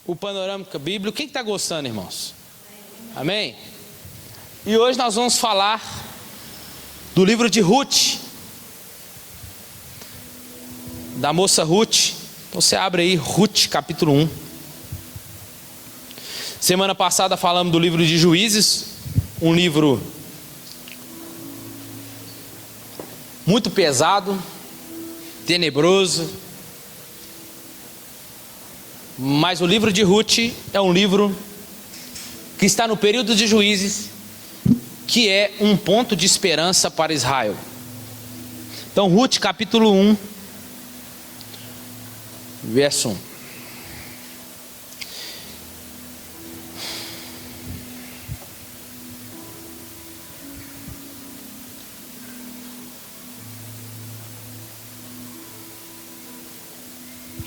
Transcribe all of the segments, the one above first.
o Panorâmica Bíblica. Quem está gostando, irmãos? Amém? E hoje nós vamos falar do livro de Ruth, da moça Ruth. Então você abre aí Ruth capítulo 1. Semana passada falamos do livro de Juízes, um livro muito pesado, tenebroso, mas o livro de Ruth é um livro que está no período de Juízes, que é um ponto de esperança para Israel. Então Ruth capítulo 1, verso 1.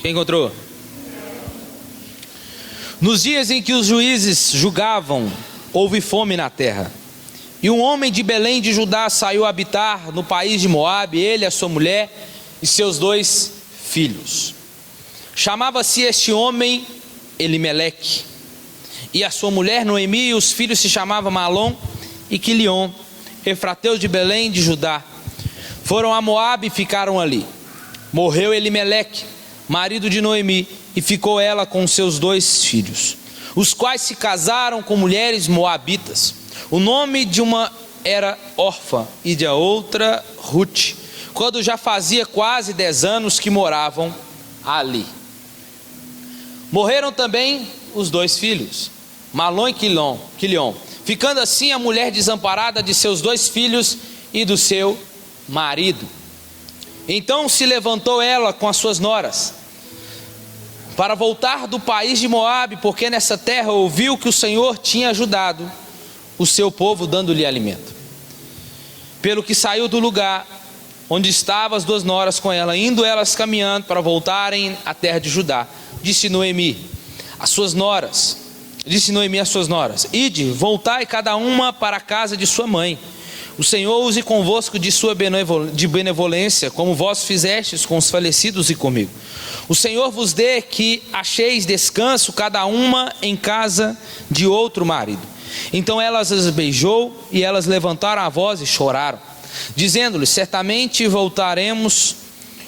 Quem encontrou? Nos dias em que os juízes julgavam, houve fome na terra. E um homem de Belém de Judá saiu a habitar no país de Moabe, ele, a sua mulher e seus 2 filhos. Chamava-se este homem Elimeleque. E a sua mulher Noemi, e os filhos se chamavam Malom e Quilion, efrateus de Belém de Judá. Foram a Moabe e ficaram ali. Morreu Elimeleque, marido de Noemi, e ficou ela com seus 2 filhos, os quais se casaram com mulheres moabitas. O nome de uma era Orfa e de outra Ruth, quando já fazia quase 10 anos que moravam ali. Morreram também os 2 filhos, Malom e Quilion, ficando assim a mulher desamparada de seus 2 filhos e do seu marido. Então se levantou ela com as suas noras para voltar do país de Moabe, porque nessa terra ouviu que o Senhor tinha ajudado o seu povo, dando-lhe alimento. Pelo que saiu do lugar onde estavam as 2 noras com ela, indo elas caminhando para voltarem à terra de Judá. Disse Noemi às suas noras: Ide, voltai cada uma para a casa de sua mãe. O Senhor use convosco de sua benevolência, como vós fizestes com os falecidos e comigo. O Senhor vos dê que acheis descanso, cada uma em casa de outro marido. Então elas as beijou, e elas levantaram a voz e choraram, dizendo-lhe: certamente voltaremos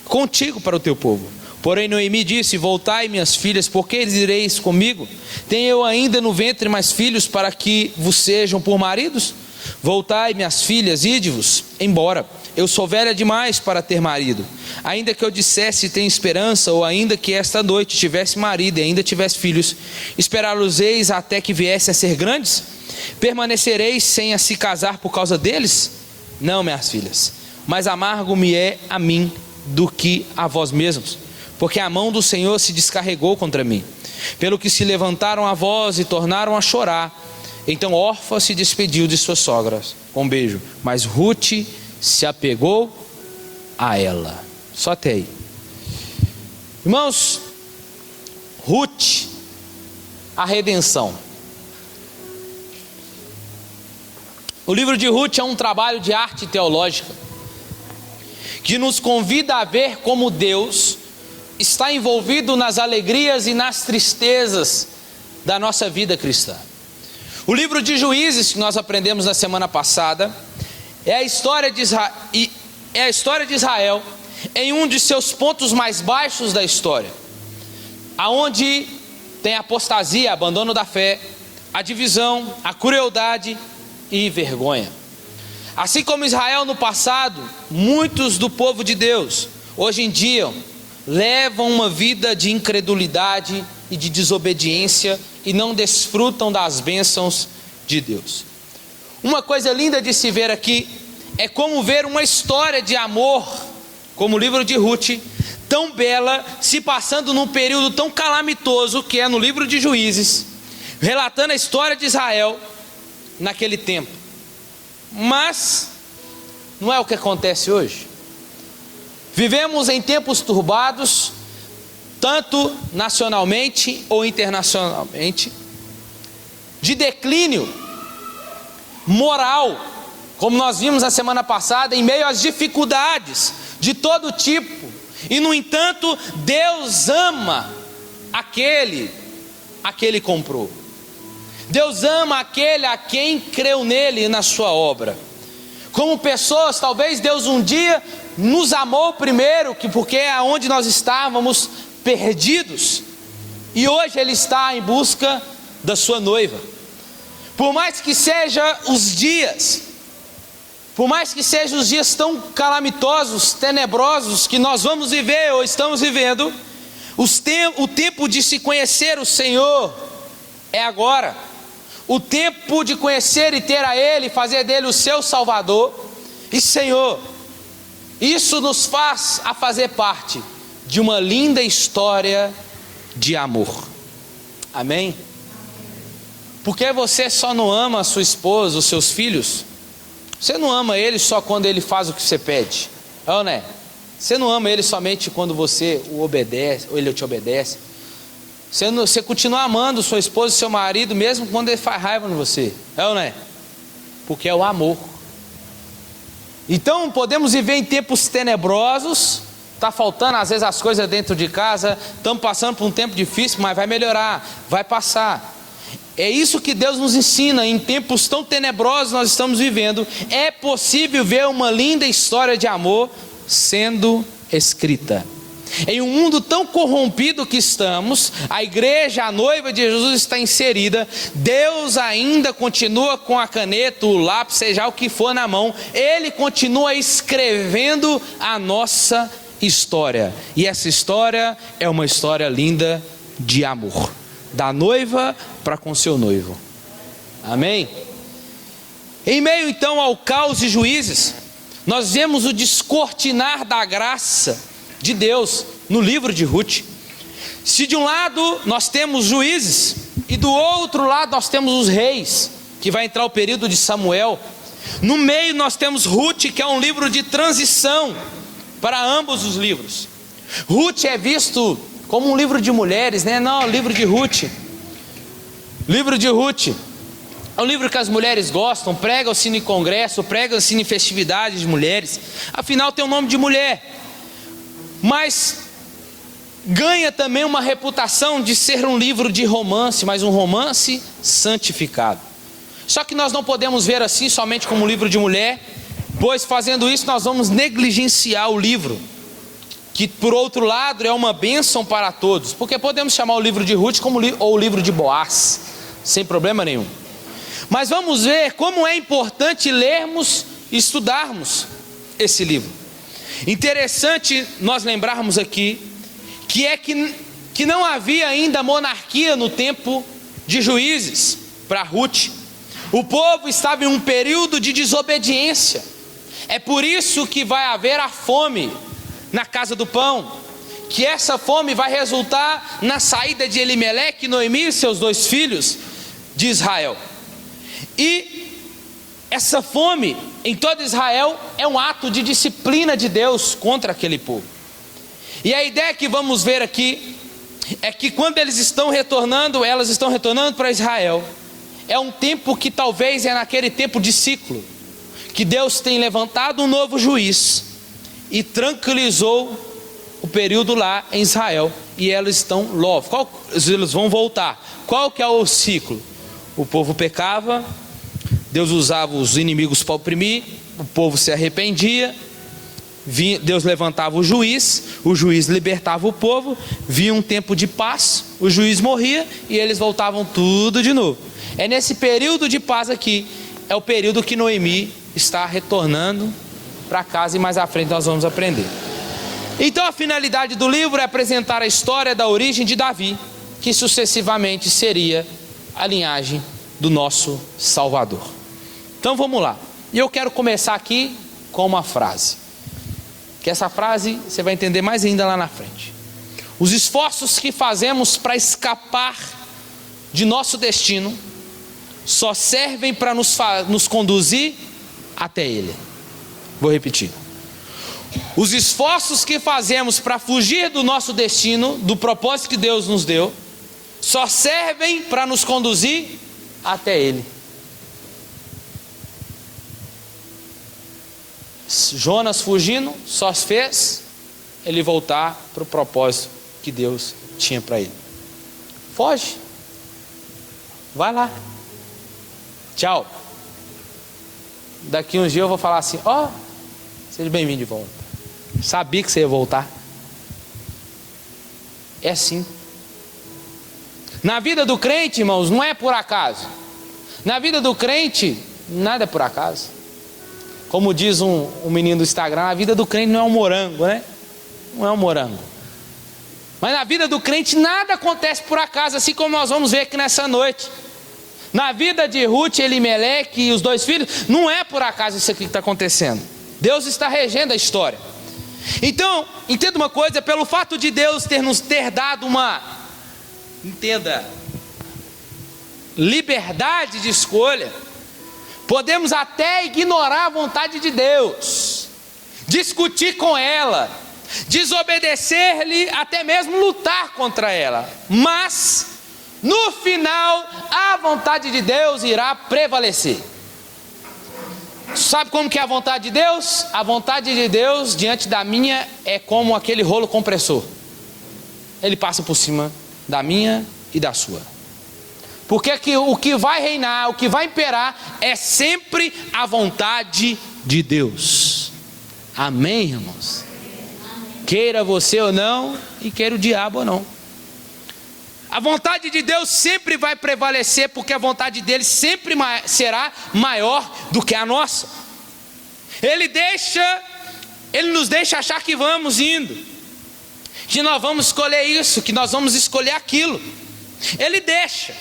contigo para o teu povo. Porém Noemi disse: voltai, minhas filhas, porque ireis comigo? Tenho eu ainda no ventre mais filhos para que vos sejam por maridos? Voltai, minhas filhas, ide-vos embora. Eu sou velha demais para ter marido. Ainda que eu dissesse tenho esperança, ou ainda que esta noite tivesse marido e ainda tivesse filhos, esperá-los-eis até que viessem a ser grandes? Permanecereis sem a se casar por causa deles? Não, minhas filhas, mais amargo me é a mim do que a vós mesmos, porque a mão do Senhor se descarregou contra mim. Pelo que se levantaram a voz e tornaram a chorar. Então Orfa se despediu de suas sogras com um beijo, mas Ruth se apegou a ela. Só até aí. Irmãos, Ruth, a redenção. O livro de Ruth é um trabalho de arte teológica que nos convida a ver como Deus está envolvido nas alegrias e nas tristezas da nossa vida cristã. O livro de Juízes, que nós aprendemos na semana passada, é a história de Israel em um de seus pontos mais baixos da história, aonde tem a apostasia, abandono da fé, a divisão, a crueldade e vergonha. Assim como Israel no passado, muitos do povo de Deus hoje em dia levam uma vida de incredulidade e de desobediência e não desfrutam das bênçãos de Deus. Uma coisa linda de se ver aqui é como ver uma história de amor, como o livro de Ruth, tão bela, se passando num período tão calamitoso que é no livro de Juízes, relatando a história de Israel naquele tempo. Mas não é o que acontece hoje. Vivemos em tempos turbados, tanto nacionalmente ou internacionalmente, de declínio moral, como nós vimos na semana passada, em meio às dificuldades de todo tipo. E no entanto, Deus ama aquele a que ele comprou. Deus ama aquele a quem creu nele e na sua obra. Como pessoas, talvez Deus um dia nos amou primeiro, porque é onde nós estávamos perdidos, e hoje Ele está em busca da sua noiva. Por mais que sejam os dias tão calamitosos, tenebrosos que nós vamos viver ou estamos vivendo, o tempo de se conhecer o Senhor é agora. O tempo de conhecer e ter a Ele, fazer dele o seu Salvador e Senhor. Isso nos faz a fazer parte de uma linda história de amor. Amém? Porque você só não ama a sua esposa, os seus filhos? Você não ama ele só quando ele faz o que você pede, não é? Você não ama ele somente quando você o obedece, ou ele te obedece. Você continua amando sua esposa e seu marido mesmo quando ele faz raiva em você, não é? Porque é o amor. Então podemos viver em tempos tenebrosos, está faltando às vezes as coisas dentro de casa, estamos passando por um tempo difícil, mas vai melhorar, vai passar. É isso que Deus nos ensina. Em tempos tão tenebrosos nós estamos vivendo, é possível ver uma linda história de amor sendo escrita. Em um mundo tão corrompido que estamos, a igreja, a noiva de Jesus está inserida. Deus ainda continua com a caneta, o lápis, seja o que for na mão. Ele continua escrevendo a nossa história. E essa história é uma história linda de amor, da noiva para com seu noivo. Amém? Em meio então ao caos de juízes, nós vemos o descortinar da graça de Deus no livro de Ruth. Se de um lado nós temos juízes e do outro lado nós temos os reis, que vai entrar o período de Samuel, no meio nós temos Ruth, que é um livro de transição para ambos os livros. Ruth é visto como um livro de mulheres, né? Não, livro de Ruth. Livro de Ruth é um livro que as mulheres gostam, pregam-se em congresso, pregam-se em festividades de mulheres, afinal tem o nome de mulher. Mas ganha também uma reputação de ser um livro de romance, mas um romance santificado. Só que nós não podemos ver assim somente como um livro de mulher, pois fazendo isso nós vamos negligenciar o livro, que por outro lado é uma bênção para todos, porque podemos chamar o livro de Ruth ou o livro de Boaz, sem problema nenhum. Mas vamos ver como é importante lermos e estudarmos esse livro. Interessante nós lembrarmos aqui que não havia ainda monarquia no tempo de juízes para Ruth. O povo estava em um período de desobediência. É por isso que vai haver a fome na casa do pão, que essa fome vai resultar na saída de Elimeleque, Noemi e seus 2 filhos de Israel. E essa fome em todo Israel é um ato de disciplina de Deus contra aquele povo. E a ideia que vamos ver aqui é que quando elas estão retornando para Israel, é um tempo que talvez é naquele tempo de ciclo, que Deus tem levantado um novo juiz e tranquilizou o período lá em Israel, e elas estão eles vão voltar. Qual que é o ciclo? O povo pecava, Deus usava os inimigos para oprimir, o povo se arrependia, Deus levantava o juiz libertava o povo, vinha um tempo de paz, o juiz morria e eles voltavam tudo de novo. É nesse período de paz aqui, é o período que Noemi está retornando para casa, e mais à frente nós vamos aprender. Então a finalidade do livro é apresentar a história da origem de Davi, que sucessivamente seria a linhagem do nosso Salvador. Então vamos lá, e eu quero começar aqui com uma frase, que essa frase você vai entender mais ainda lá na frente. Os esforços que fazemos para escapar de nosso destino só servem para nos conduzir até ele. Vou repetir. Os esforços que fazemos para fugir do nosso destino, do propósito que Deus nos deu, só servem para nos conduzir até ele. Jonas fugindo só fez ele voltar para o propósito que Deus tinha para ele. Foge. Vai lá. Tchau. Daqui uns dias eu vou falar assim: ó, seja bem-vindo de volta. Sabia que você ia voltar. É assim. Na vida do crente, irmãos, não é por acaso. Na vida do crente, nada é por acaso. Como diz um menino do Instagram, a vida do crente não é um morango, né? Não é um morango. Mas na vida do crente nada acontece por acaso, assim como nós vamos ver aqui nessa noite. Na vida de Ruth, Elimeleque e os 2 filhos, não é por acaso isso aqui que está acontecendo. Deus está regendo a história. Então, entenda uma coisa: pelo fato de Deus nos ter dado liberdade de escolha, podemos até ignorar a vontade de Deus, discutir com ela, desobedecer-lhe, até mesmo lutar contra ela, mas no final a vontade de Deus irá prevalecer. Sabe como que é a vontade de Deus? A vontade de Deus diante da minha é como aquele rolo compressor. Ele passa por cima da minha e da sua. Porque o que vai reinar, o que vai imperar é sempre a vontade de Deus. Amém, irmãos? Queira você ou não, e queira o diabo ou não. A vontade de Deus sempre vai prevalecer, porque a vontade dele sempre será maior do que a nossa. Ele nos deixa achar que vamos indo, que nós vamos escolher isso, que nós vamos escolher aquilo. Ele deixa.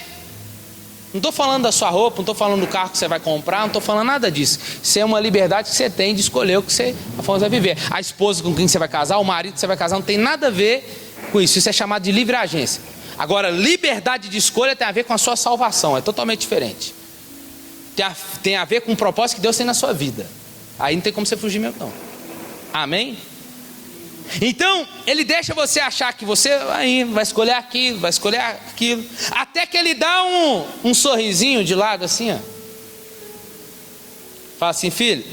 Não estou falando da sua roupa, não estou falando do carro que você vai comprar, não estou falando nada disso. Isso é uma liberdade que você tem de escolher o que você vai viver. A esposa com quem você vai casar, o marido que você vai casar, não tem nada a ver com isso. Isso é chamado de livre agência. Agora, liberdade de escolha tem a ver com a sua salvação, é totalmente diferente. Tem a ver com o propósito que Deus tem na sua vida. Aí não tem como você fugir mesmo não. Amém? Então, ele deixa você achar que você vai escolher aquilo, vai escolher aquilo, até que ele dá um sorrisinho de lado assim, ó. Fala assim: filho,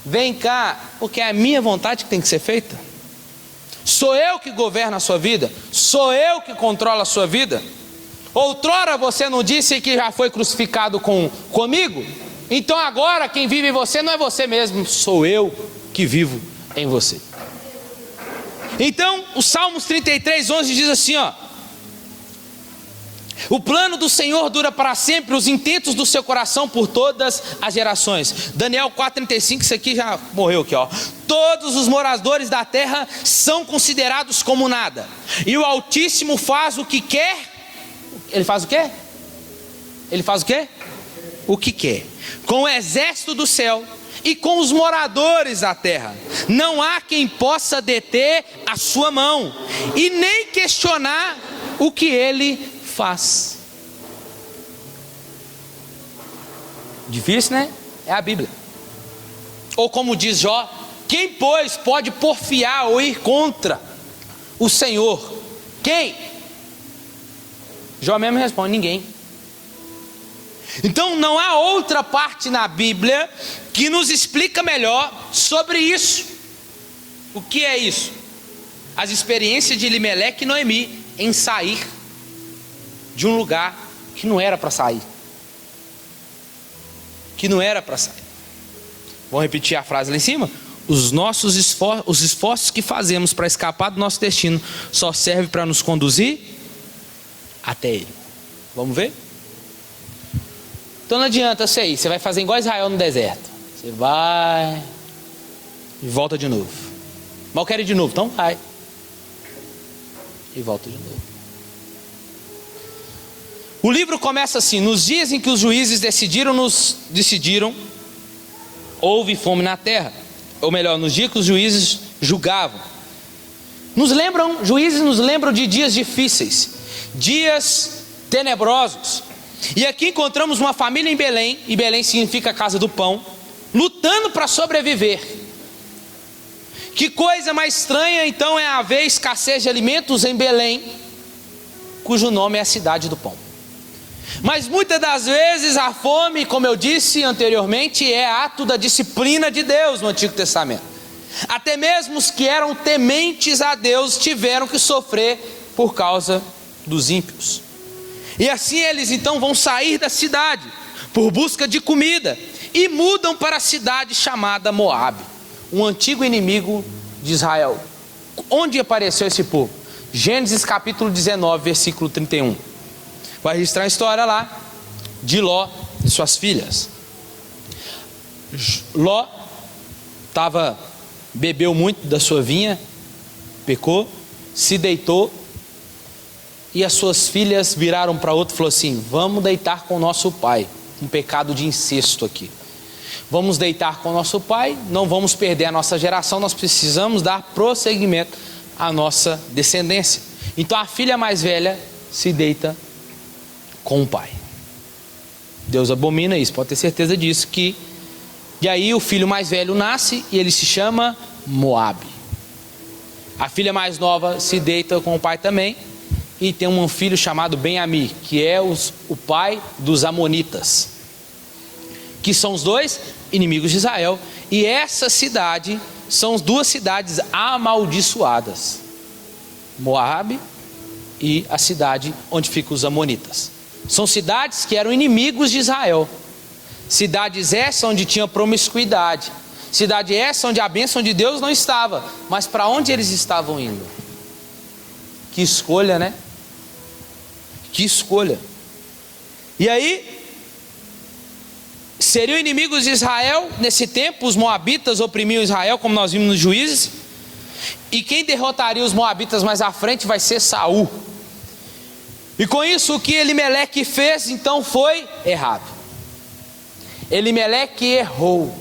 vem cá, porque é a minha vontade que tem que ser feita. Sou eu que governo a sua vida, sou eu que controlo a sua vida. Outrora você não disse que já foi crucificado comigo? Então agora quem vive em você não é você mesmo, sou eu que vivo em você. Então o Salmos 33:11 diz assim, ó: o plano do Senhor dura para sempre, os intentos do seu coração por todas as gerações. Daniel 4:35, isso aqui já morreu aqui, ó. Todos os moradores da terra são considerados como nada, e o Altíssimo faz o que quer. Ele faz o quê? Ele faz o quê? O que quer. Com o exército do céu e com os moradores da terra, não há quem possa deter a sua mão, e nem questionar o que ele faz. Difícil, né? É a Bíblia. Ou como diz Jó: quem pois pode porfiar ou ir contra o Senhor? Quem? Jó mesmo responde: ninguém. Então não há outra parte na Bíblia que nos explica melhor sobre isso. O que é isso? As experiências de Elimeleque e Noemi em sair de um lugar que não era para sair. Que não era para sair. Vamos repetir a frase lá em cima? Os esforços que fazemos para escapar do nosso destino só servem para nos conduzir até ele. Vamos ver? Então não adianta você vai fazer igual Israel no deserto. Você vai e volta de novo. Mas eu quero ir de novo, então vai e volta de novo. O livro começa assim: nos dias em que os juízes decidiram, houve fome na terra. Ou melhor, nos dias que os juízes julgavam. Juízes nos lembram de dias difíceis, dias tenebrosos. E aqui encontramos uma família em Belém, e Belém significa casa do pão, lutando para sobreviver. Que coisa mais estranha então é haver escassez de alimentos em Belém, cujo nome é a cidade do pão. Mas muitas das vezes a fome, como eu disse anteriormente, é ato da disciplina de Deus no Antigo Testamento. Até mesmo os que eram tementes a Deus tiveram que sofrer por causa dos ímpios. E assim eles então vão sair da cidade por busca de comida e mudam para a cidade chamada Moabe, um antigo inimigo de Israel. Onde apareceu esse povo? Gênesis capítulo 19, versículo 31. Vai registrar a história lá de Ló e suas filhas. Ló bebeu muito da sua vinha, pecou, se deitou, e as suas filhas viraram para outro e falaram assim: vamos deitar com o nosso pai. Um pecado de incesto aqui. Vamos deitar com o nosso pai, não vamos perder a nossa geração, nós precisamos dar prosseguimento à nossa descendência. Então a filha mais velha se deita com o pai. Deus abomina isso, pode ter certeza disso. E aí o filho mais velho nasce e ele se chama Moabe. A filha mais nova se deita com o pai também, e tem um filho chamado Ben-Ami, que é o pai dos amonitas, que são os dois inimigos de Israel. E essa cidade são duas cidades amaldiçoadas, Moabe e a cidade onde ficam os amonitas. São cidades que eram inimigos de Israel, cidades essas onde tinha promiscuidade, cidade essa onde a bênção de Deus não estava. Mas para onde eles estavam indo? Que escolha, né? Que escolha. E aí, seriam inimigos de Israel. Nesse tempo os moabitas oprimiam Israel, como nós vimos nos Juízes. E quem derrotaria os moabitas mais à frente vai ser Saul. E com isso o que Elimeleque fez então foi errado. Elimeleque errou.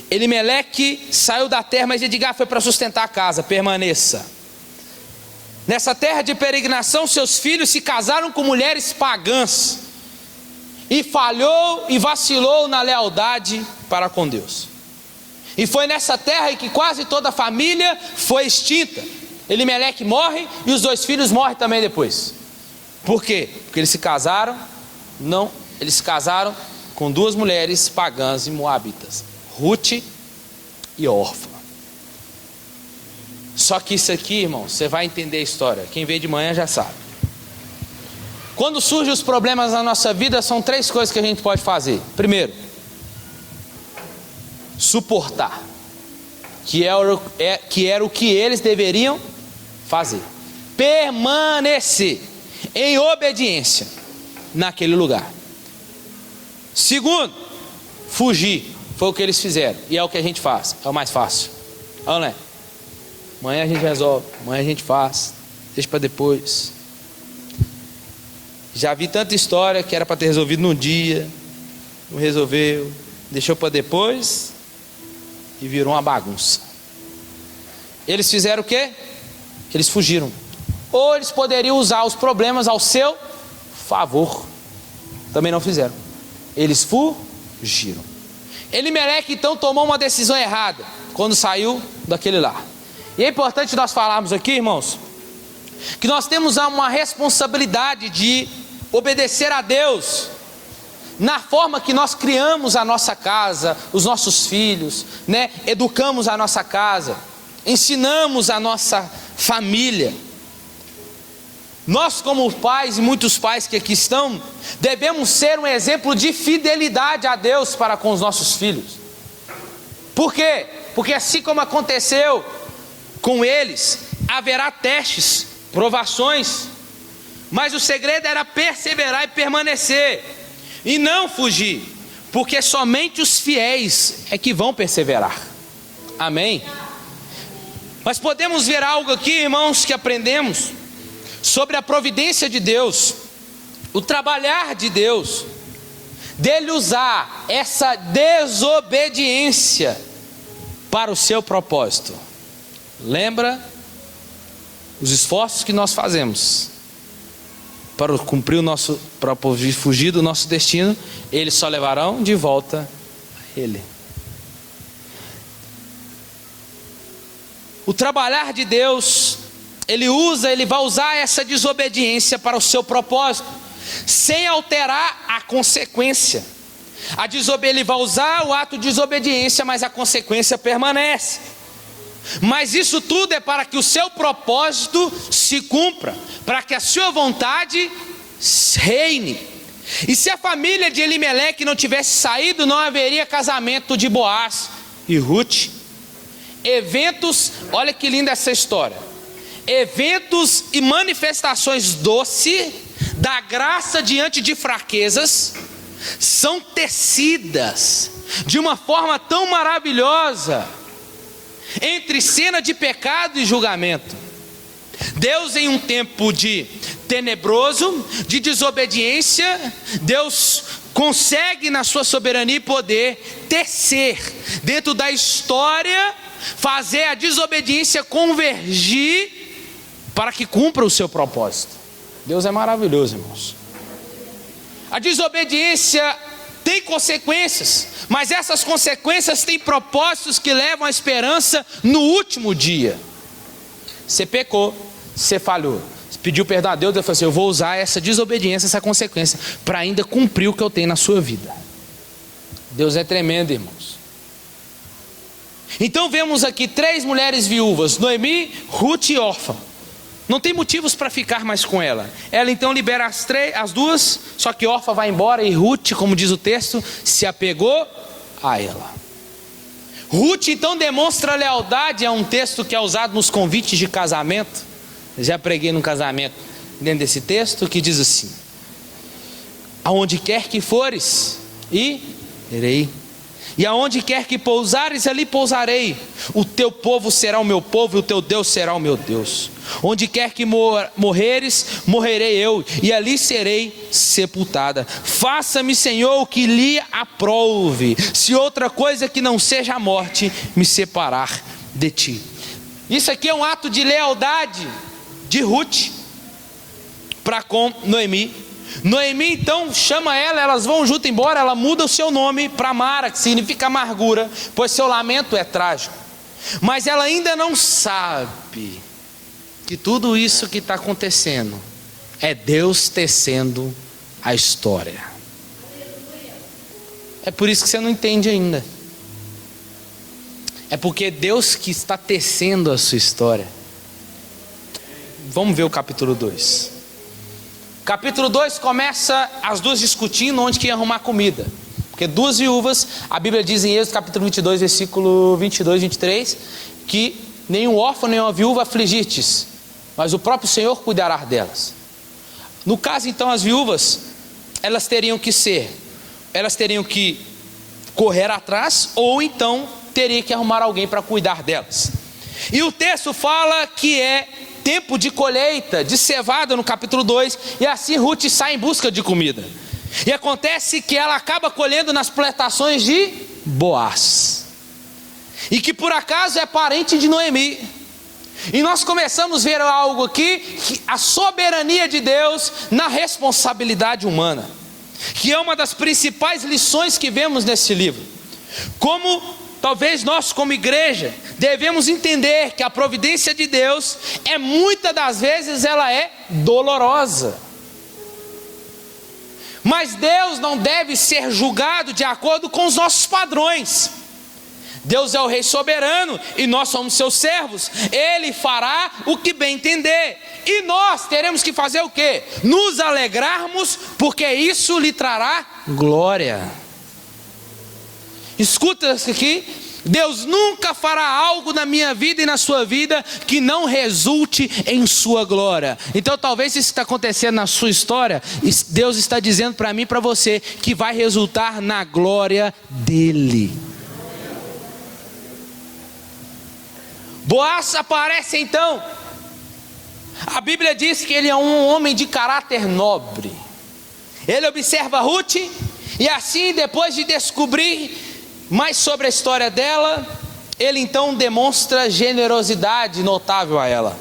Elimeleque saiu da terra, mas Edgar foi para sustentar a casa. Permaneça. Nessa terra de peregrinação, seus filhos se casaram com mulheres pagãs, e falhou e vacilou na lealdade para com Deus. E foi nessa terra que quase toda a família foi extinta. Elimeleque morre e os dois filhos morrem também depois. Por quê? Porque eles se casaram com duas mulheres pagãs e moabitas, Ruth e Orfa. Só que isso aqui, irmão, você vai entender a história. Quem veio de manhã já sabe. Quando surgem os problemas na nossa vida, são três coisas que a gente pode fazer. Primeiro, suportar, que era o que eles deveriam fazer. Permanecer em obediência naquele lugar. Segundo, fugir. Foi o que eles fizeram, e é o que a gente faz. É o mais fácil, não é? Amanhã a gente resolve, amanhã a gente faz, deixa para depois. Já vi tanta história que era para ter resolvido num dia, não resolveu, deixou para depois e virou uma bagunça. Eles fizeram o quê? Eles fugiram. Ou eles poderiam usar os problemas ao seu favor. Também não fizeram. Eles fugiram. Elimeleque então tomou uma decisão errada quando saiu daquele lar. E é importante nós falarmos aqui, irmãos, que nós temos uma responsabilidade de obedecer a Deus na forma que nós criamos a nossa casa, os nossos filhos, né? Educamos a nossa casa, ensinamos a nossa família. Nós, como pais, e muitos pais que aqui estão, devemos ser um exemplo de fidelidade a Deus para com os nossos filhos. Por quê? Porque assim como aconteceu com eles, haverá testes, provações, mas o segredo era perseverar e permanecer, e não fugir, porque somente os fiéis é que vão perseverar. Amém? Mas podemos ver algo aqui, irmãos, que aprendemos sobre a providência de Deus, o trabalhar de Deus, dele usar essa desobediência para o seu propósito. Lembra os esforços que nós fazemos para cumprir para fugir do nosso destino, eles só levarão de volta a Ele. O trabalhar de Deus, Ele vai usar essa desobediência para o seu propósito, sem alterar a consequência. Ele vai usar o ato de desobediência, mas a consequência permanece. Mas isso tudo é para que o seu propósito se cumpra, para que a sua vontade reine. E se a família de Elimeleque não tivesse saído, não haveria casamento de Boaz e Ruth. Eventos, olha que linda essa história. Eventos e manifestações doces da graça diante de fraquezas são tecidas de uma forma tão maravilhosa entre cena de pecado e julgamento. Deus, em um tempo de tenebroso, de desobediência, Deus consegue na sua soberania e poder tecer dentro da história, fazer a desobediência convergir para que cumpra o seu propósito. Deus é maravilhoso, irmãos. A desobediência tem consequências, mas essas consequências têm propósitos que levam à esperança no último dia. Você pecou, você falhou, você pediu perdão a Deus, Deus falou assim: eu vou usar essa desobediência, essa consequência, para ainda cumprir o que eu tenho na sua vida. Deus é tremendo, irmãos. Então vemos aqui 3 mulheres viúvas, Noemi, Ruth e Orfa. Não tem motivos para ficar mais com ela. Ela então libera as duas, só que Orfa vai embora e Ruth, como diz o texto, se apegou a ela. Ruth então demonstra lealdade, é um texto que é usado nos convites de casamento. Eu já preguei num casamento dentro desse texto que diz assim: aonde quer que fores, irei. E aonde quer que pousares, ali pousarei. O teu povo será o meu povo, e o teu Deus será o meu Deus. Onde quer que morreres, morrerei eu, e ali serei sepultada. Faça-me, Senhor, o que lhe aprouve, se outra coisa que não seja a morte me separar de ti. Isso aqui é um ato de lealdade de Ruth para com Noemi. Noemi então chama ela, elas vão junto embora, ela muda o seu nome para Mara, que significa amargura, pois seu lamento é trágico. Mas ela ainda não sabe que tudo isso que está acontecendo é Deus tecendo a história. É por isso que você não entende ainda. É porque Deus que está tecendo a sua história. Vamos ver o capítulo 2. Capítulo 2 começa as duas discutindo onde que ia arrumar comida. Porque 2 viúvas, a Bíblia diz em Êxodo capítulo 22, versículo 22, 23, que nenhum órfão, nenhuma viúva afligir-te, mas o próprio Senhor cuidará delas. No caso então, as viúvas, elas teriam que correr atrás, ou então teria que arrumar alguém para cuidar delas. E o texto fala que é tempo de colheita, de cevada no capítulo 2, e assim Ruth sai em busca de comida. E acontece que ela acaba colhendo nas plantações de Boaz, e que por acaso é parente de Noemi. E nós começamos a ver algo aqui, que a soberania de Deus na responsabilidade humana, que é uma das principais lições que vemos nesse livro. Como talvez nós como igreja devemos entender que a providência de Deus muitas das vezes ela é dolorosa. Mas Deus não deve ser julgado de acordo com os nossos padrões. Deus é o Rei soberano e nós somos seus servos. Ele fará o que bem entender. E nós teremos que fazer o quê? Nos alegrarmos, porque isso lhe trará glória. Escuta isso aqui. Deus nunca fará algo na minha vida e na sua vida que não resulte em sua glória. Então talvez isso está acontecendo na sua história, Deus está dizendo para mim e para você que vai resultar na glória dele. Boaz aparece então. A Bíblia diz que ele é um homem de caráter nobre. Ele observa Ruth, e assim, depois de descobrir mais sobre a história dela, ele então demonstra generosidade notável a ela.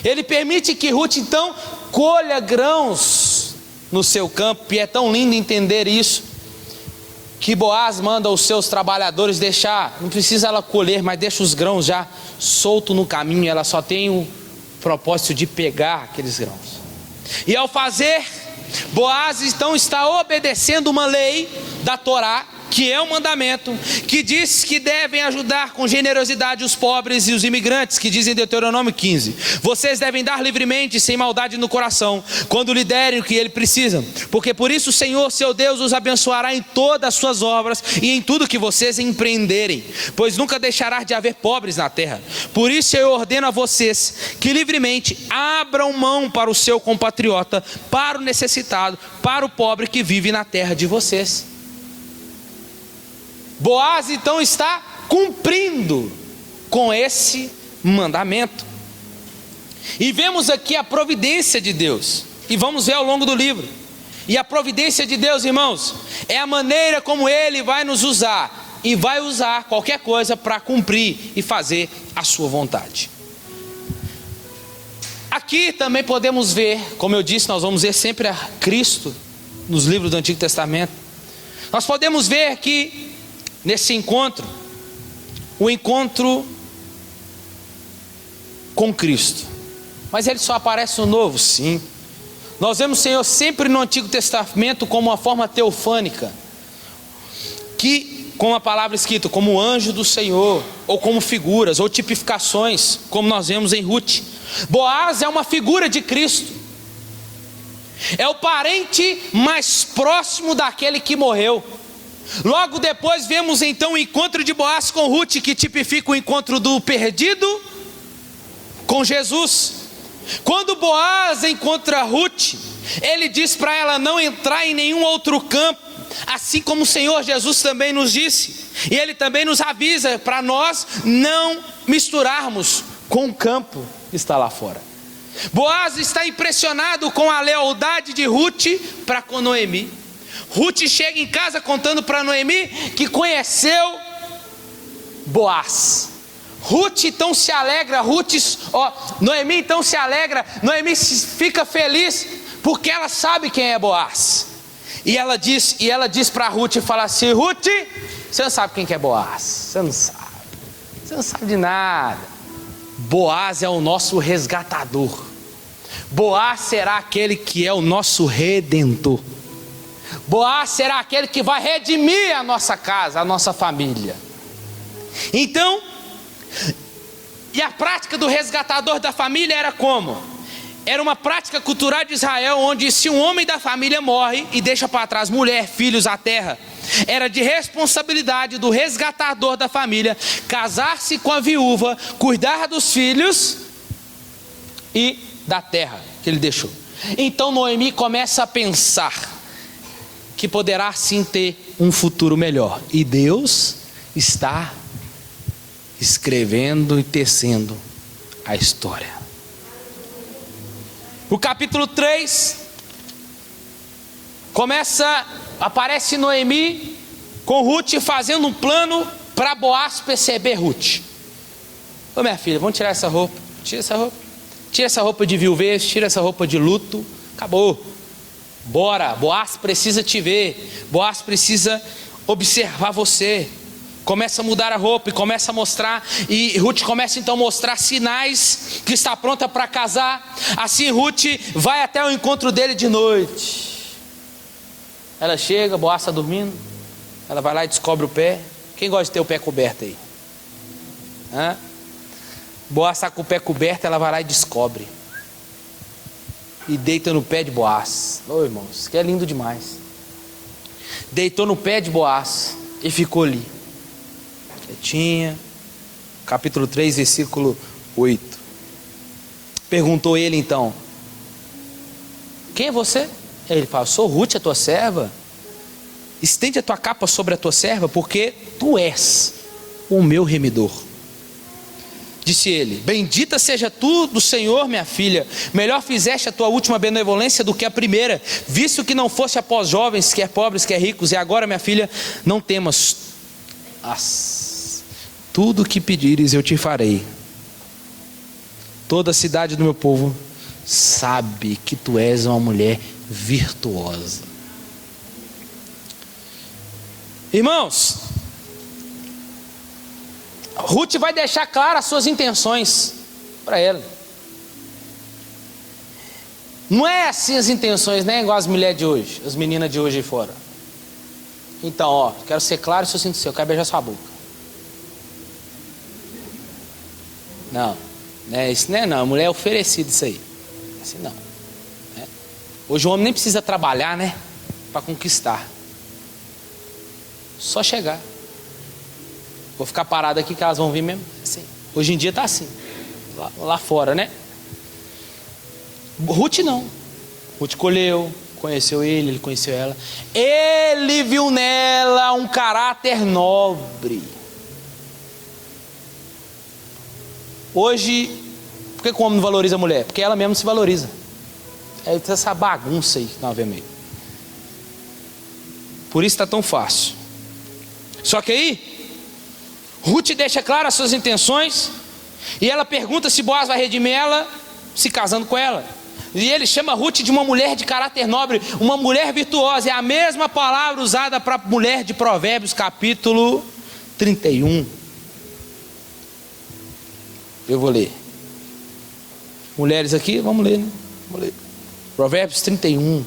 Ele permite que Ruth então colha grãos no seu campo, e é tão lindo entender isso, que Boaz manda os seus trabalhadores deixar, não precisa ela colher, mas deixa os grãos já soltos no caminho, ela só tem o propósito de pegar aqueles grãos. E ao fazer, Boaz então está obedecendo uma lei da Torá, que é um mandamento, que diz que devem ajudar com generosidade os pobres e os imigrantes, que diz em Deuteronômio 15: vocês devem dar livremente, sem maldade no coração, quando lhe derem o que ele precisa, porque por isso o Senhor seu Deus os abençoará em todas as suas obras e em tudo que vocês empreenderem, pois nunca deixará de haver pobres na terra. Por isso eu ordeno a vocês que livremente abram mão para o seu compatriota, para o necessitado, para o pobre que vive na terra de vocês. Boaz então está cumprindo com esse mandamento. E vemos aqui a providência de Deus, e vamos ver ao longo do livro. E a providência de Deus, irmãos, é a maneira como Ele vai nos usar, e vai usar qualquer coisa para cumprir e fazer a sua vontade. Aqui também podemos ver, como eu disse, nós vamos ver sempre a Cristo nos livros do Antigo Testamento. Nós podemos ver aqui nesse encontro, o encontro com Cristo. Mas ele só aparece no Novo, sim. Nós vemos o Senhor sempre no Antigo Testamento como uma forma teofânica, que com a palavra escrita como anjo do Senhor, ou como figuras, ou tipificações, como nós vemos em Ruth. Boaz é uma figura de Cristo, é o parente mais próximo daquele que morreu. Logo depois vemos então o encontro de Boaz com Ruth, que tipifica o encontro do perdido com Jesus. Quando Boaz encontra Ruth, ele diz para ela não entrar em nenhum outro campo, assim como o Senhor Jesus também nos disse, e ele também nos avisa para nós não misturarmos com o campo que está lá fora. Boaz está impressionado com a lealdade de Ruth para com Noemi. Ruth chega em casa contando para Noemi que conheceu Boaz. Ruth então se alegra, Noemi então se alegra, Noemi fica feliz porque ela sabe quem é Boaz. E ela diz para Ruth, fala assim: Ruth, você não sabe quem que é Boaz, você não sabe de nada. Boaz é o nosso resgatador. Boaz será aquele que é o nosso redentor. Boaz será aquele que vai redimir a nossa casa, a nossa família. Então, e a prática do resgatador da família era como? Era uma prática cultural de Israel, onde se um homem da família morre e deixa para trás mulher, filhos, a terra, era de responsabilidade do resgatador da família casar-se com a viúva, cuidar dos filhos e da terra que ele deixou. Então Noemi começa a pensar que poderá sim ter um futuro melhor, e Deus está escrevendo e tecendo a história. O capítulo 3 aparece Noemi com Ruth fazendo um plano para Boaz perceber Ruth. Ô minha filha, vamos tirar essa roupa, tira essa roupa de viuvez, tira essa roupa de luto, acabou, bora, Boaz precisa te ver, Boaz precisa observar você. Começa a mudar a roupa e começa a mostrar, e Ruth começa então a mostrar sinais que está pronta para casar. Assim Ruth vai até o encontro dele de noite. Ela chega, Boaz está dormindo, ela vai lá e descobre o pé. Quem gosta de ter o pé coberto aí? Boaz está com o pé coberto, ela vai lá e descobre, e deita no pé de Boaz. Ô irmãos, que é lindo demais. Deitou no pé de Boaz e ficou ali quietinha. Capítulo 3, versículo 8. Perguntou ele então: quem é você? Ele fala: sou Ruth, a tua serva. Estende a tua capa sobre a tua serva, porque tu és o meu remidor. Disse ele: bendita seja tu do Senhor, minha filha. Melhor fizeste a tua última benevolência do que a primeira, visto que não fosse após jovens, quer pobres, quer ricos. E agora, minha filha, não temas. Tudo o que pedires eu te farei. Toda a cidade do meu povo sabe que tu és uma mulher virtuosa. Irmãos, Ruth vai deixar claras as suas intenções para ela. Não é assim as intenções, né? Igual as mulheres de hoje, as meninas de hoje aí fora. Então, ó, quero ser claro, se eu sinto seu, eu quero beijar sua boca. Não, né? Isso não é não, a mulher é oferecida isso aí. Assim não. Né? Hoje o homem nem precisa trabalhar, né? Para conquistar. Só chegar. Vou ficar parado aqui que elas vão vir mesmo. Assim. Hoje em dia tá assim. Lá fora, né? Ruth não. Ruth colheu, conheceu ele conheceu ela. Ele viu nela um caráter nobre. Hoje, por que o homem não valoriza a mulher? Porque ela mesma se valoriza. É essa bagunça aí que nós vemos aí. Por isso está tão fácil. Só que aí, Ruth deixa claras as suas intenções. E ela pergunta se Boaz vai redimir ela, se casando com ela. E ele chama Ruth de uma mulher de caráter nobre, uma mulher virtuosa. É a mesma palavra usada para mulher de Provérbios, capítulo 31. Eu vou ler. Mulheres aqui, vamos ler, né? Vamos ler. Provérbios 31.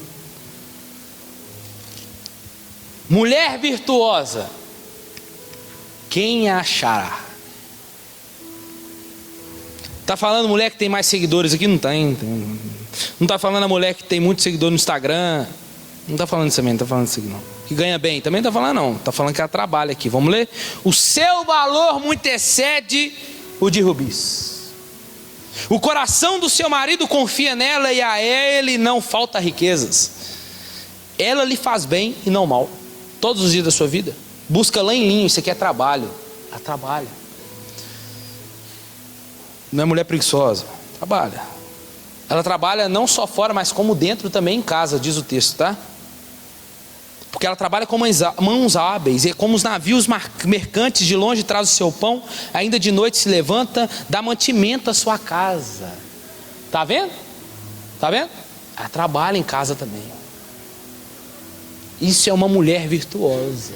Mulher virtuosa, quem a achará? Está falando mulher que tem mais seguidores aqui? Não tem. Não está falando a mulher que tem muito seguidor no Instagram. Não está falando isso também, não está falando isso aqui não. Que ganha bem, também não está falando não. Está falando que ela trabalha aqui. Vamos ler? O seu valor muito excede o de rubis. O coração do seu marido confia nela e a ele não falta riquezas. Ela lhe faz bem e não mal. Todos os dias da sua vida. Busca lã em linho, isso aqui é trabalho. Ela trabalha. Não é mulher preguiçosa, trabalha. Ela trabalha não só fora, mas como dentro também em casa, diz o texto, tá? Porque ela trabalha com mãos hábeis, e como os navios mercantes de longe traz o seu pão, ainda de noite se levanta, dá mantimento à sua casa. Tá vendo? Tá vendo? Ela trabalha em casa também. Isso é uma mulher virtuosa.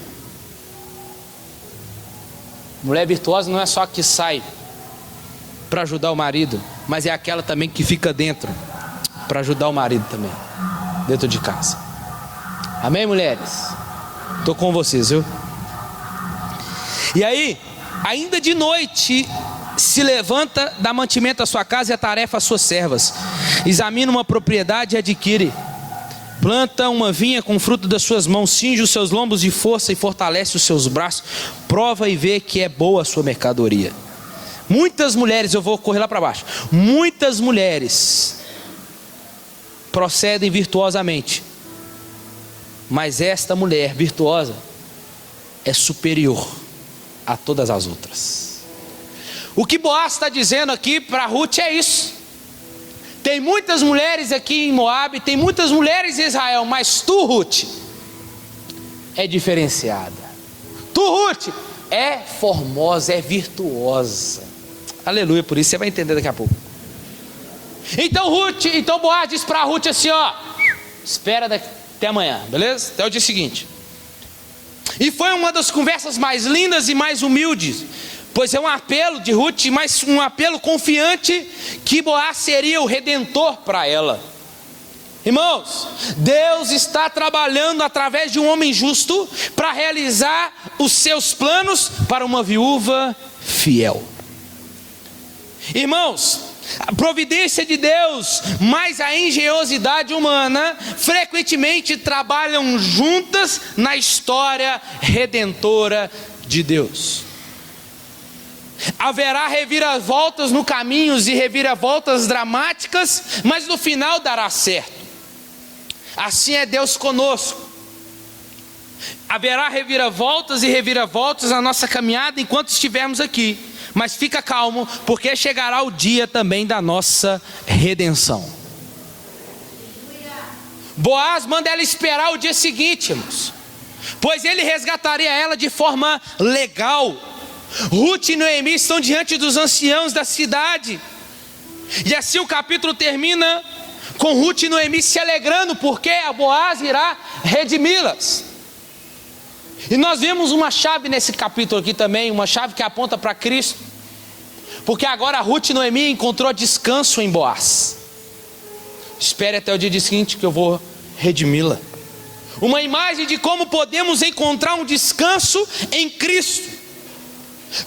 Mulher virtuosa não é só a que sai para ajudar o marido, mas é aquela também que fica dentro para ajudar o marido também, dentro de casa. Amém, mulheres? Estou com vocês, viu? E aí, ainda de noite se levanta, dá mantimento à sua casa e a tarefa às suas servas. Examina uma propriedade e adquire. Planta uma vinha com fruto das suas mãos, cinge os seus lombos de força e fortalece os seus braços. Prova e vê que é boa a sua mercadoria. Muitas mulheres, eu vou correr lá para baixo. Muitas mulheres procedem virtuosamente, mas esta mulher virtuosa é superior a todas as outras. O que Boaz está dizendo aqui para Ruth é isso. Tem muitas mulheres aqui em Moabe, tem muitas mulheres em Israel, mas tu, Ruth, é diferenciada. Tu, Ruth, é formosa, é virtuosa. Aleluia, por isso você vai entender daqui a pouco. Então Boaz diz para Ruth assim, ó, espera até amanhã, beleza? Até o dia seguinte. E foi uma das conversas mais lindas e mais humildes, pois é um apelo de Ruth, mas um apelo confiante que Boaz seria o redentor para ela. Irmãos, Deus está trabalhando através de um homem justo para realizar os seus planos para uma viúva fiel. Irmãos, a providência de Deus, mais a engenhosidade humana, frequentemente trabalham juntas na história redentora de Deus. Haverá reviravoltas no caminho e reviravoltas dramáticas, mas no final dará certo. Assim é Deus conosco. Haverá reviravoltas e reviravoltas na nossa caminhada enquanto estivermos aqui. Mas fica calmo, porque chegará o dia também da nossa redenção. Boaz manda ela esperar o dia seguinte, irmãos, pois ele resgataria ela de forma legal. Ruth e Noemi estão diante dos anciãos da cidade. E assim o capítulo termina com Ruth e Noemi se alegrando, porque a Boaz irá redimi-las. E nós vemos uma chave nesse capítulo aqui também, uma chave que aponta para Cristo. Porque agora Ruth e Noemi encontrou descanso em Boaz. Espere até o dia seguinte que eu vou redimi-la. Uma imagem de como podemos encontrar um descanso em Cristo,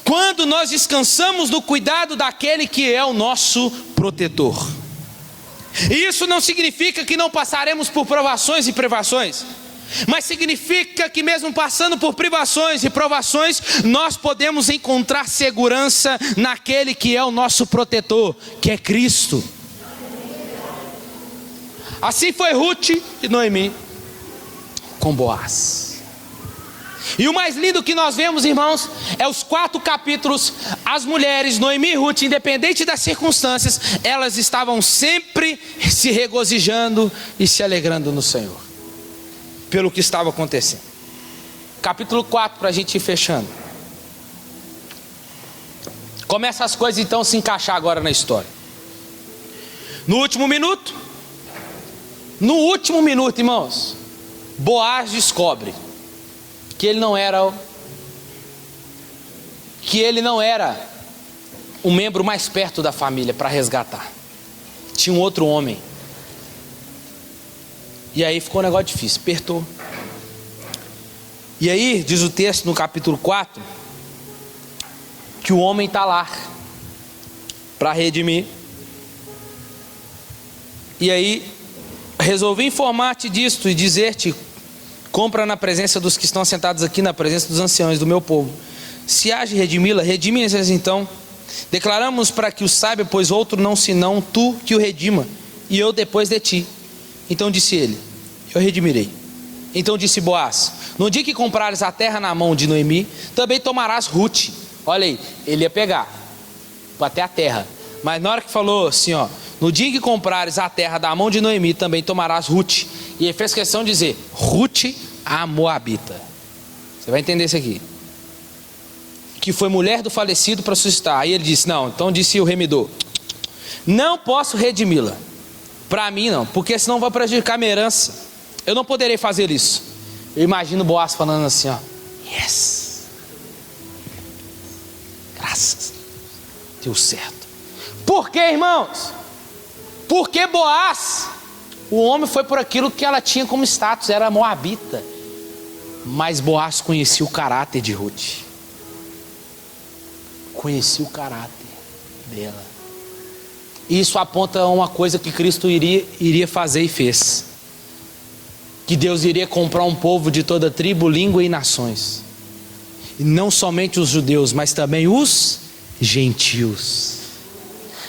quando nós descansamos no cuidado daquele que é o nosso protetor. E isso não significa que não passaremos por provações e privações, mas significa que mesmo passando por privações e provações, nós podemos encontrar segurança naquele que é o nosso protetor, que é Cristo. Assim foi Ruth e Noemi com Boaz. E o mais lindo que nós vemos, irmãos, é os 4 capítulos. As mulheres, Noemi e Ruth, independente das circunstâncias, elas estavam sempre se regozijando e se alegrando no Senhor, pelo que estava acontecendo. Capítulo 4, para a gente ir fechando. Começa as coisas então a se encaixar agora na história. No último minuto, irmãos, Boaz descobre que ele não era o membro mais perto da família para resgatar. Tinha um outro homem. E aí ficou um negócio difícil, apertou. E aí diz o texto no capítulo 4 que o homem está lá para redimir. E aí resolvi informar-te disto e dizer-te: compra na presença dos que estão sentados aqui, na presença dos anciãos do meu povo. Se há de redimi-la, redime-as então. Declaramos para que o saiba, pois outro não senão tu que o redima, e eu depois de ti. Então disse ele: eu redimirei. Então disse Boaz: no dia que comprares a terra na mão de Noemi, também tomarás Ruth. Olha aí, ele ia pegar até a terra, mas na hora que falou assim, ó, no dia que comprares a terra da mão de Noemi, também tomarás Ruth. E ele fez questão de dizer: Ruth a Moabita. Você vai entender isso aqui, que foi mulher do falecido para suscitar. Aí ele disse: não, então disse o remidor: não posso redimi-la, para mim não, porque senão vai prejudicar minha herança. Eu não poderei fazer isso. Eu imagino Boaz falando assim, ó: yes, graças, deu certo. Por quê, irmãos? Porque Boaz, o homem foi por aquilo que ela tinha como status, era moabita. Mas Boaz conhecia o caráter de Ruth, conhecia o caráter dela. Isso aponta a uma coisa que Cristo iria fazer e fez: que Deus iria comprar um povo de toda tribo, língua e nações. E não somente os judeus, mas também os gentios.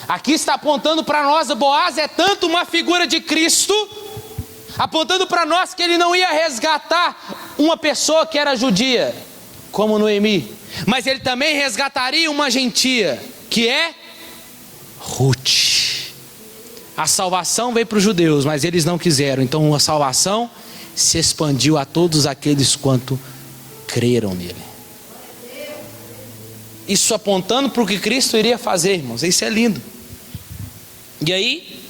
Aqui está apontando para nós, Boaz é tanto uma figura de Cristo, apontando para nós que ele não ia resgatar uma pessoa que era judia, como Noemi, mas ele também resgataria uma gentia, que é Ruth. A salvação veio para os judeus, mas eles não quiseram, então a salvação se expandiu a todos aqueles quanto creram nele. Isso apontando para o que Cristo iria fazer, irmãos. Isso é lindo. E aí,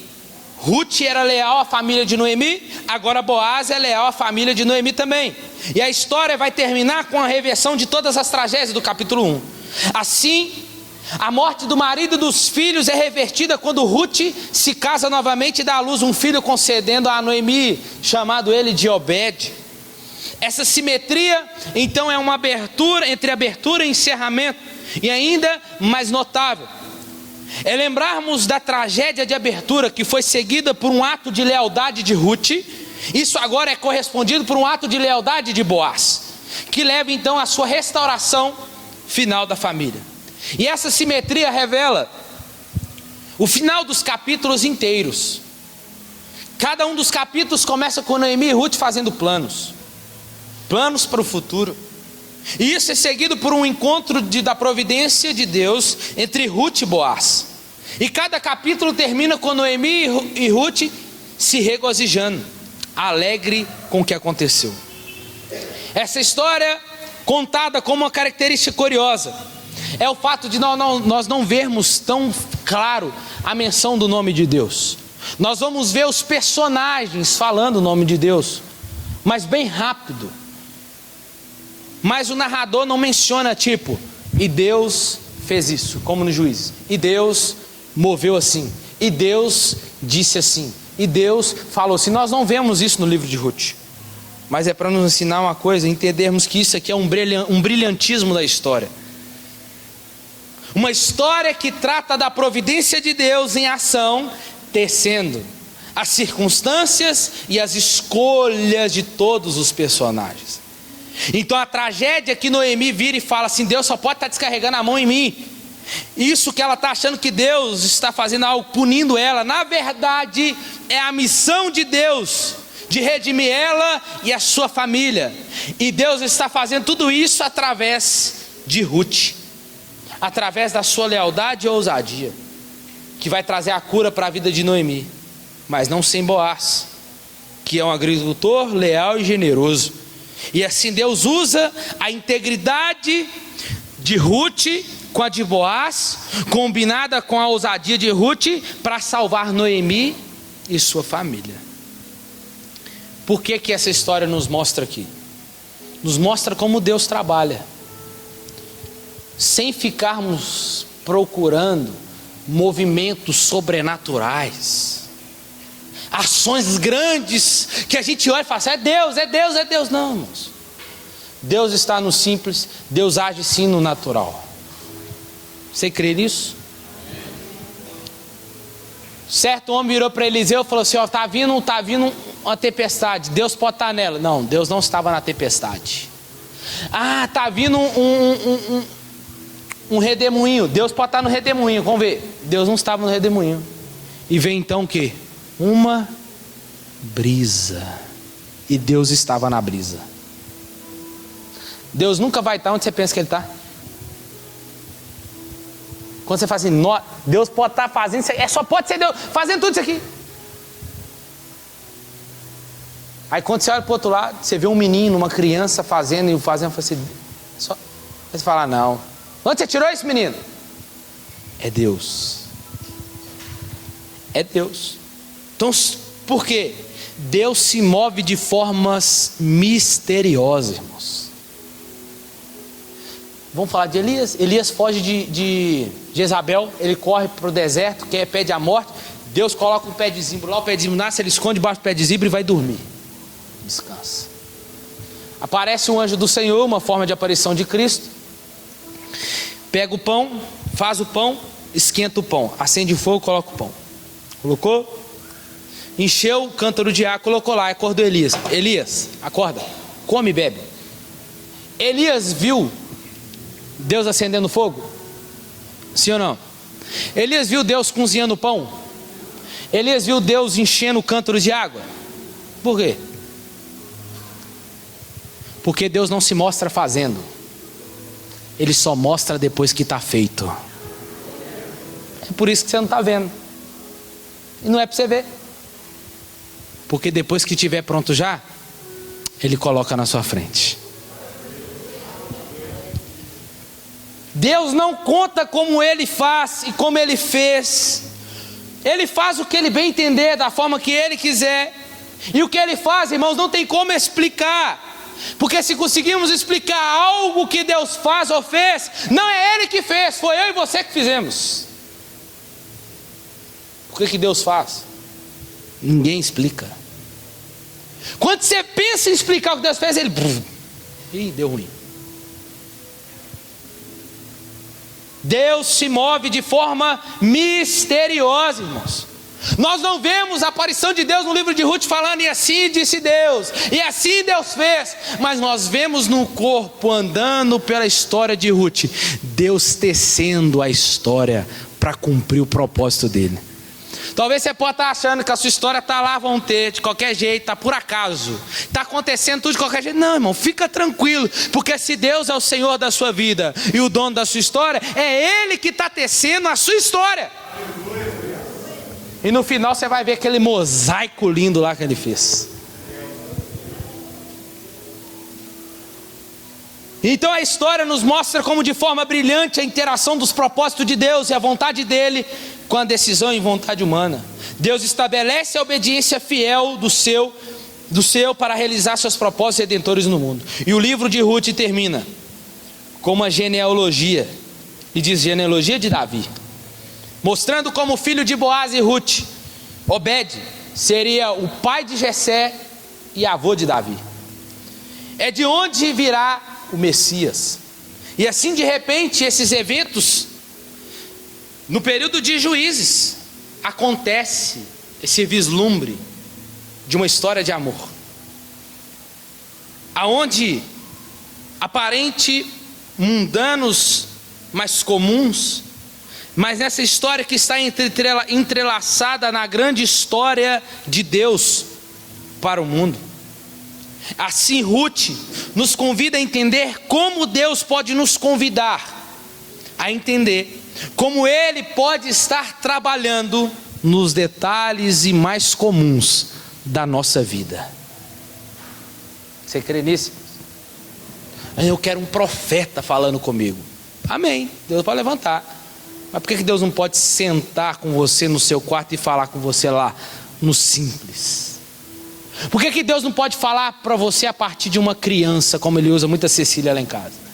Ruth era leal à família de Noemi, agora Boaz é leal à família de Noemi também. E a história vai terminar com a reversão de todas as tragédias do capítulo 1. Assim, a morte do marido e dos filhos é revertida quando Ruth se casa novamente e dá à luz um filho, concedendo a Noemi, chamado ele de Obed. Essa simetria, então, é uma abertura, entre abertura e encerramento, e ainda mais notável é lembrarmos da tragédia de abertura, que foi seguida por um ato de lealdade de Ruth. Isso agora é correspondido por um ato de lealdade de Boaz, que leva então à sua restauração final da família. E essa simetria revela o final dos capítulos inteiros. Cada um dos capítulos começa com Noemi e Ruth fazendo planos para o futuro. E isso é seguido por um encontro da providência de Deus entre Ruth e Boaz. E cada capítulo termina com Noemi e Ruth se regozijando, alegre com o que aconteceu. Essa história, contada como uma característica curiosa, é o fato de nós não vermos tão claro a menção do nome de Deus. Nós vamos ver os personagens falando o nome de Deus, mas bem rápido. Mas o narrador não menciona tipo: e Deus fez isso, como no Juízes, e Deus moveu assim, e Deus disse assim, e Deus falou assim. Nós não vemos isso no livro de Ruth. mas é para nos ensinar uma coisa, entendermos que isso aqui é um brilhantismo da história. Uma história que trata da providência de Deus em ação, tecendo as circunstâncias e as escolhas de todos os personagens. Então a tragédia que Noemi vira e fala assim: Deus só pode estar descarregando a mão em mim. Isso que ela está achando que Deus está fazendo algo, punindo ela, na verdade é a missão de Deus de redimir ela e a sua família. E Deus está fazendo tudo isso através de Ruth, através da sua lealdade e ousadia, que vai trazer a cura para a vida de Noemi, mas não sem Boaz, que é um agricultor leal e generoso. E assim Deus usa a integridade de Ruth com a de Boaz, combinada com a ousadia de Ruth, para salvar Noemi e sua família. Por que que essa história nos mostra aqui? Nos mostra como Deus trabalha, sem ficarmos procurando movimentos sobrenaturais, ações grandes que a gente olha e fala assim: é Deus, é Deus, é Deus. Não, irmãos, Deus está no simples, Deus age sim no natural. Você crê nisso? Certo homem virou para Eliseu e falou assim: ó, está vindo uma tempestade, Deus pode estar nela. Não, Deus não estava na tempestade. Ah, está vindo um redemoinho, Deus pode estar no redemoinho. Vamos ver, Deus não estava no redemoinho. E vem então o que? Uma brisa. E Deus estava na brisa. Deus nunca vai estar onde você pensa que Ele está. Quando você fala assim: Deus pode estar fazendo isso aqui, só pode ser Deus fazendo tudo isso aqui. Aí quando você olha para o outro lado, você vê um menino, uma criança fazendo, assim, só, aí você fala: não. Onde você tirou esse menino? É Deus. É Deus. Então, por quê? Deus se move de formas misteriosas, irmãos. Vamos falar de Elias. Elias foge de Jezabel, ele corre para o deserto, pede a morte. Deus coloca um pé de zimbro lá, o pé de zimbro nasce, ele esconde debaixo do pé de zimbro e vai dormir. Descansa. Aparece um anjo do Senhor, uma forma de aparição de Cristo. Pega o pão, faz o pão, esquenta o pão, acende o fogo, coloca o pão. Colocou? Encheu o cântaro de água, colocou lá, acordou Elias. Elias, acorda, come e bebe. Elias viu Deus acendendo fogo? Sim ou não? Elias viu Deus cozinhando pão? Elias viu Deus enchendo cântaros de água? Por quê? Porque Deus não se mostra fazendo, Ele só mostra depois que está feito. É por isso que você não está vendo. E não é para você ver, porque depois que estiver pronto já, Ele coloca na sua frente. Deus não conta como Ele faz e como Ele fez. Ele faz o que Ele bem entender, da forma que Ele quiser. E o que Ele faz, irmãos, não tem como explicar. Porque se conseguirmos explicar algo que Deus faz ou fez, não é Ele que fez, foi eu e você que fizemos. O que Deus faz? Ninguém explica. Quando você pensa em explicar o que Deus fez, Ele... Ih, deu ruim. Deus se move de forma misteriosa, irmãos. Nós não vemos a aparição de Deus no livro de Ruth falando: e assim disse Deus, e assim Deus fez. Mas nós vemos no corpo, andando pela história de Ruth, Deus tecendo a história para cumprir o propósito dele. Talvez você possa estar achando que a sua história está lá, vão ter, de qualquer jeito, está por acaso, está acontecendo tudo de qualquer jeito. Não, irmão, fica tranquilo, porque se Deus é o Senhor da sua vida e o dono da sua história, é Ele que está tecendo a sua história. E no final você vai ver aquele mosaico lindo lá que Ele fez. Então a história nos mostra como de forma brilhante a interação dos propósitos de Deus e a vontade dele com a decisão e vontade humana. Deus estabelece a obediência fiel do seu para realizar seus propósitos redentores no mundo. E o livro de Ruth termina com uma genealogia, e diz: genealogia de Davi, mostrando como o filho de Boaz e Ruth, Obed, seria o pai de Jessé e avô de Davi. é de onde virá o Messias. E assim, de repente, esses eventos, no período de Juízes, acontece esse vislumbre de uma história de amor, aonde aparente mundanos, mais comuns, mas nessa história que está entrelaçada na grande história de Deus para o mundo. Assim, Ruth nos convida a entender como Deus pode nos convidar a entender como Ele pode estar trabalhando nos detalhes e mais comuns da nossa vida. Você crê nisso? Eu quero um profeta falando comigo. Amém, Deus pode levantar. Mas por que Deus não pode sentar com você no seu quarto e falar com você lá no simples? Por que Deus não pode falar para você a partir de uma criança, como Ele usa muita Cecília lá em casa?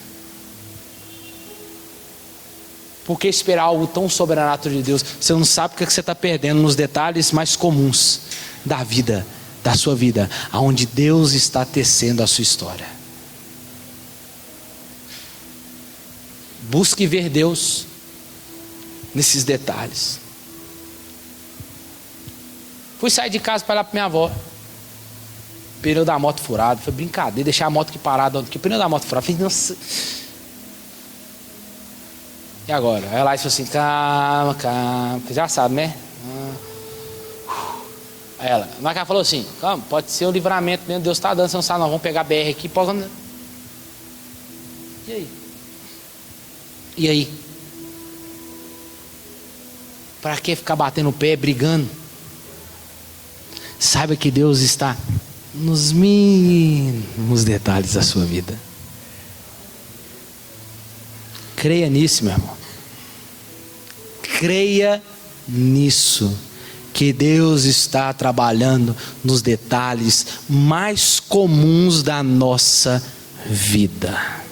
Por que esperar algo tão sobrenatural de Deus? Você não sabe o que você está perdendo nos detalhes mais comuns da vida, da sua vida, aonde Deus está tecendo a sua história. Busque ver Deus nesses detalhes. Fui sair de casa para ir lá para minha avó. Pneu da moto furado. Foi brincadeira, deixar a moto aqui parada. O pneu da moto furado. Falei, nossa. E agora? Aí ela disse assim, calma, calma. Você já sabe, né? Aí ela, mas ela falou assim, calma, pode ser o livramento mesmo. Deus está dando, você não sabe, nós vamos pegar a BR aqui. E aí? E aí? Para que ficar batendo o pé, brigando? Saiba que Deus está nos mínimos detalhes da sua vida. Creia nisso, meu irmão. Creia nisso, que Deus está trabalhando nos detalhes mais comuns da nossa vida.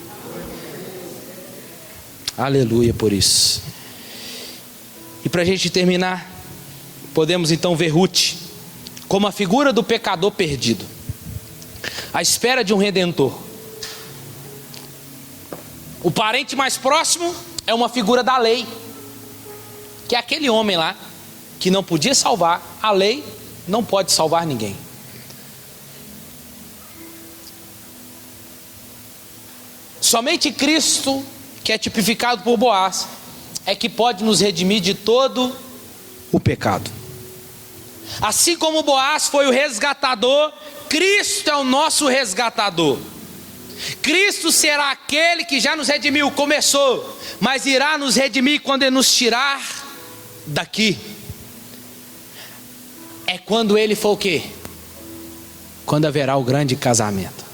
Aleluia por isso. E para a gente terminar, podemos então ver Ruth como a figura do pecador perdido, à espera de um redentor. O parente mais próximo é uma figura da lei, que é aquele homem lá que não podia salvar. A lei não pode salvar ninguém. Somente Cristo, que é tipificado por Boaz, é que pode nos redimir de todo o pecado. Assim como Boaz foi o resgatador, Cristo é o nosso resgatador. Cristo será aquele que já nos redimiu, começou, mas irá nos redimir quando Ele nos tirar daqui. É quando Ele for o quê? Quando haverá o grande casamento.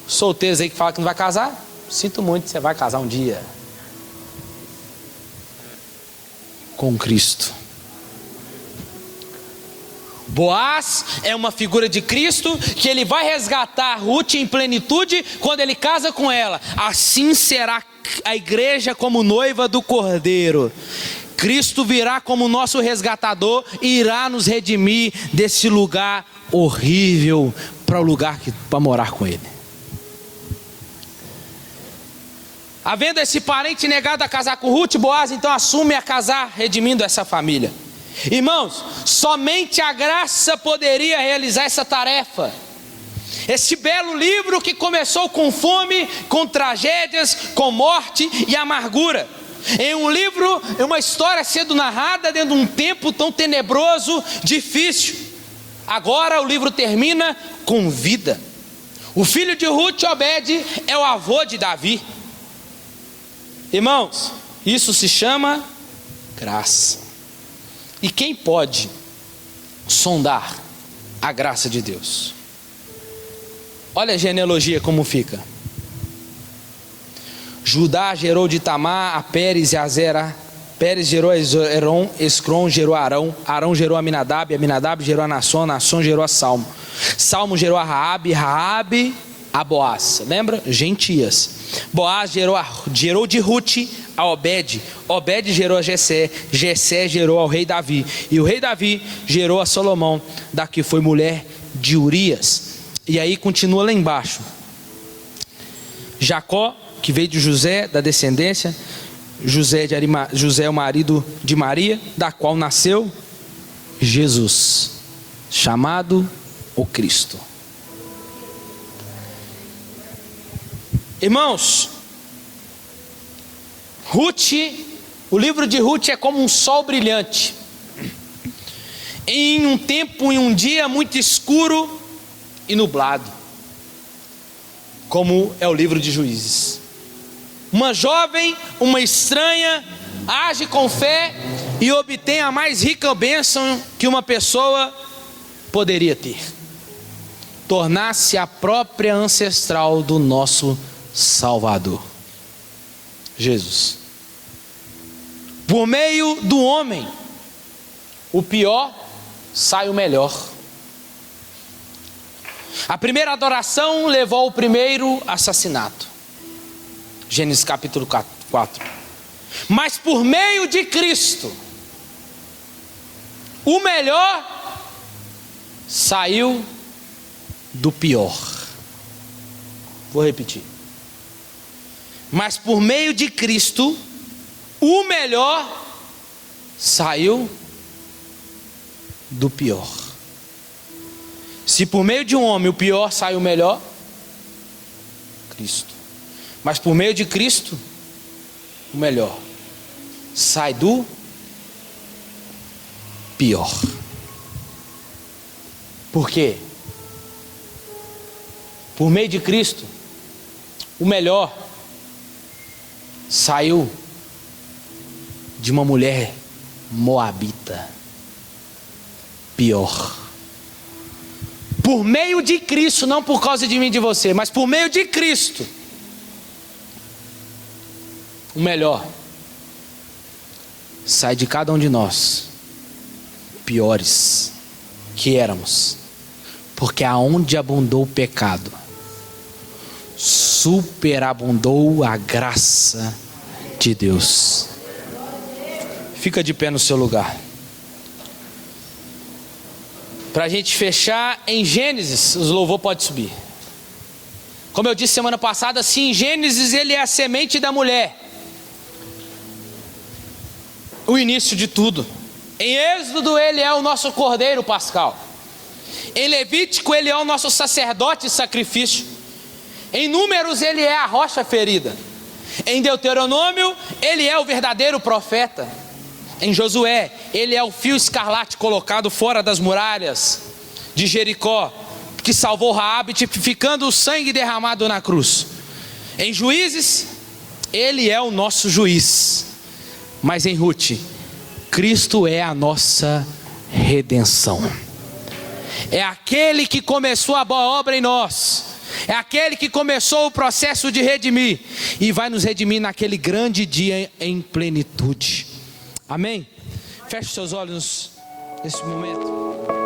Solteiros aí que falam que não vai casar, sinto muito, você vai casar um dia com Cristo. Boaz é uma figura de Cristo, que Ele vai resgatar Ruth em plenitude quando Ele casa com ela. Assim será a igreja como noiva do Cordeiro. Cristo virá como nosso resgatador e irá nos redimir desse lugar horrível para o lugar para morar com Ele. Havendo esse parente negado a casar com Ruth, Boaz então assume a casar, redimindo essa família. Irmãos, somente a graça poderia realizar essa tarefa. Esse belo livro que começou com fome, com tragédias, com morte e amargura. Em um livro, uma história sendo narrada dentro de um tempo tão tenebroso, difícil. Agora o livro termina com vida. O filho de Ruth, Obed, é o avô de Davi. Irmãos, isso se chama graça. E quem pode sondar a graça de Deus? Olha a genealogia como fica. Judá gerou de Tamar a Pérez e a Zera. Pérez gerou a Esrom, Escrom gerou a Arão. Arão gerou a Aminadab, Aminadab gerou a Nasson, Nasson gerou a Salmo. Salmo gerou a Raabe, Raabe a Boaz. Lembra? Gentias. Boaz gerou de Ruth a Obed. Obed gerou a Jessé. Jessé gerou ao rei Davi. E o rei Davi gerou a Salomão, da que foi mulher de Urias. E aí continua lá embaixo. Jacó, que veio de José, da descendência. José é o marido de Maria, da qual nasceu Jesus, chamado o Cristo. Irmãos, o livro de Ruth é como um sol brilhante, em um tempo, em um dia muito escuro e nublado, como é o livro de Juízes. Uma jovem, uma estranha, age com fé e obtém a mais rica bênção que uma pessoa poderia ter: tornar-se a própria ancestral do nosso Salvador, Jesus. Por meio do homem, o pior sai o melhor. A primeira adoração levou ao primeiro assassinato. Gênesis capítulo 4. Mas por meio de Cristo, o melhor saiu do pior. Vou repetir. Mas por meio de Cristo, o melhor saiu do pior. Se por meio de um homem o pior sai o melhor, Cristo. Mas por meio de Cristo, o melhor sai do pior. Por quê? Por meio de Cristo, o melhor saiu de uma mulher moabita. Pior. Por meio de Cristo, não por causa de mim e de você, mas por meio de Cristo, o melhor sai de cada um de nós, piores que éramos, porque aonde abundou o pecado, superabundou a graça de Deus. Fica de pé no seu lugar. Para a gente fechar, em Gênesis, os louvor pode subir. Como eu disse semana passada, sim, em Gênesis ele é a semente da mulher, o início de tudo. Em Êxodo ele é o nosso cordeiro pascal. Em Levítico ele é o nosso sacerdote e sacrifício. Em Números ele é a rocha ferida. Em Deuteronômio ele é o verdadeiro profeta. Em Josué ele é o fio escarlate colocado fora das muralhas de Jericó, que salvou Raabe, tipificando o sangue derramado na cruz. Em Juízes ele é o nosso juiz. Mas em Ruth, Cristo é a nossa redenção. É aquele que começou a boa obra em nós. É aquele que começou o processo de redimir e vai nos redimir naquele grande dia em plenitude. Amém? Feche seus olhos nesse momento.